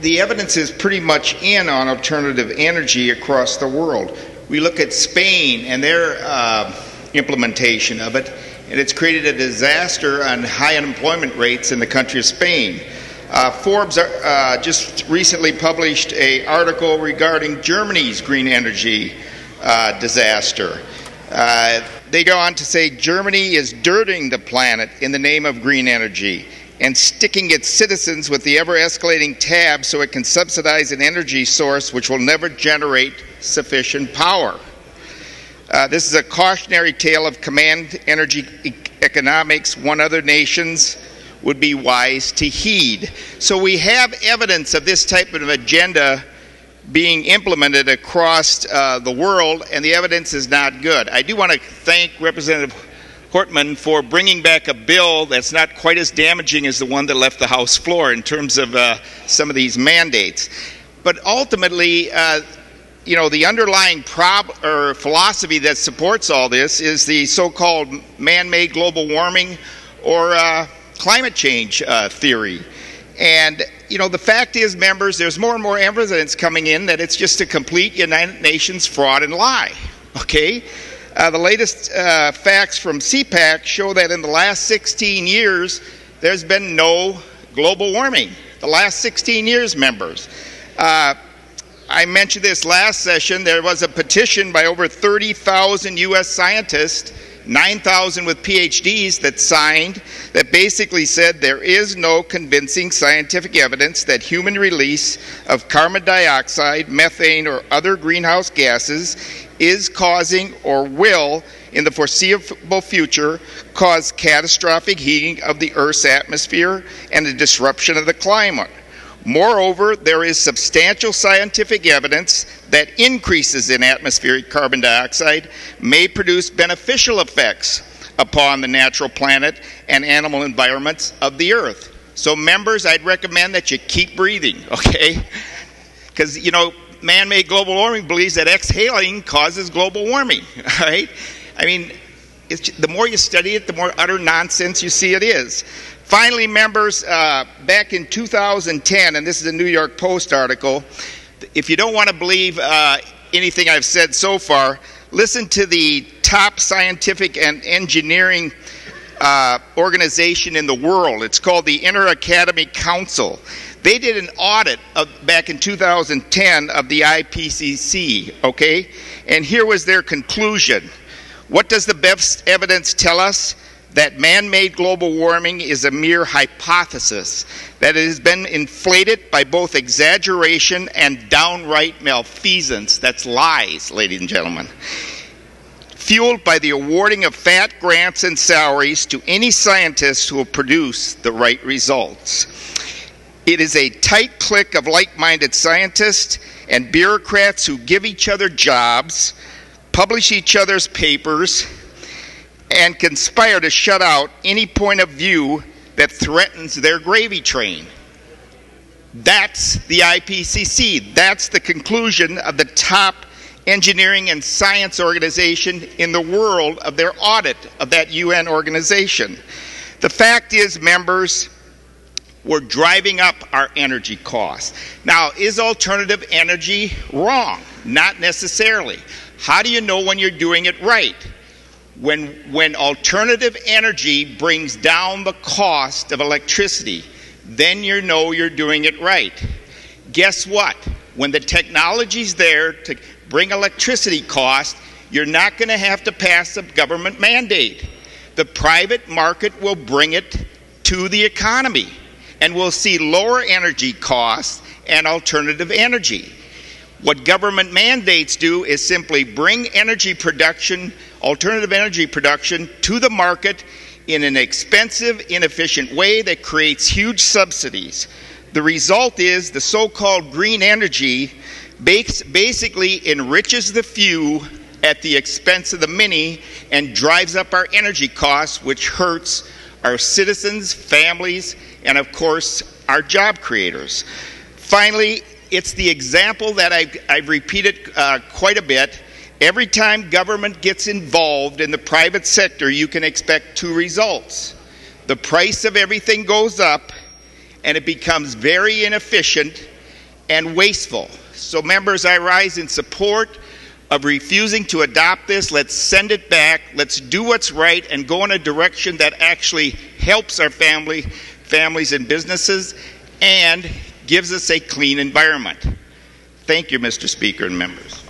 the evidence is pretty much in on alternative energy across the world. We look at Spain and their implementation of it, and it's created a disaster on high unemployment rates in the country of Spain. Forbes just recently published an article regarding Germany's green energy disaster. They go on to say Germany is dirtying the planet in the name of green energy and sticking its citizens with the ever-escalating tab so it can subsidize an energy source which will never generate sufficient power. This is a cautionary tale of command energy economics one other nations would be wise to heed. So we have evidence of this type of agenda being implemented across the world, and the evidence is not good. I do want to thank Representative Hortman for bringing back a bill that's not quite as damaging as the one that left the House floor in terms of some of these mandates. But ultimately, you know, the underlying philosophy that supports all this is the so-called man-made global warming or climate change theory. And, you know, the fact is, members, there's more and more evidence coming in that it's just a complete United Nations fraud and lie, okay? The latest facts from CPAC show that in the last 16 years, there's been no global warming. The last 16 years, members. I mentioned this last session. There was a petition by over 30,000 U.S. scientists, 9,000 with PhDs, that signed that basically said there is no convincing scientific evidence that human release of carbon dioxide, methane, or other greenhouse gases is causing or will, in the foreseeable future, cause catastrophic heating of the Earth's atmosphere and a disruption of the climate. Moreover, there is substantial scientific evidence that increases in atmospheric carbon dioxide may produce beneficial effects upon the natural planet and animal environments of the Earth. So, members, I'd recommend that you keep breathing, okay? Because, you know, man-made global warming believes that exhaling causes global warming, all right? I mean, the more you study it, the more utter nonsense you see it is. Finally, members, back in 2010, and this is a New York Post article, if you don't want to believe anything I've said so far, listen to the top scientific and engineering organization in the world. It's called the Inter-Academy Council. They did an audit back in 2010 of the IPCC, okay? And here was their conclusion. What does the best evidence tell us? That man-made global warming is a mere hypothesis, that it has been inflated by both exaggeration and downright malfeasance. That's lies, ladies and gentlemen. Fueled by the awarding of fat grants and salaries to any scientist who will produce the right results. It is a tight clique of like-minded scientists and bureaucrats who give each other jobs, publish each other's papers, and conspire to shut out any point of view that threatens their gravy train. That's the IPCC. That's the conclusion of the top engineering and science organization in the world of their audit of that UN organization. The fact is, members, we're driving up our energy costs. Now, is alternative energy wrong? Not necessarily. How do you know when you're doing it right? When alternative energy brings down the cost of electricity, then you know you're doing it right. Guess what? When the technology's there to bring electricity cost, you're not going to have to pass a government mandate. The private market will bring it to the economy, and we'll see lower energy costs and alternative energy. What government mandates do is simply bring energy production, alternative energy production, to the market in an expensive, inefficient way that creates huge subsidies. The result is the so-called green energy basically enriches the few at the expense of the many and drives up our energy costs, which hurts our citizens, families, and of course, our job creators. Finally, it's the example that I've repeated quite a bit. Every time government gets involved in the private sector, you can expect two results. The price of everything goes up, and it becomes very inefficient, and wasteful. So members, I rise in support of refusing to adopt this. Let's send it back. Let's do what's right and go in a direction that actually helps our families and businesses and gives us a clean environment. Thank you, Mr. Speaker and members.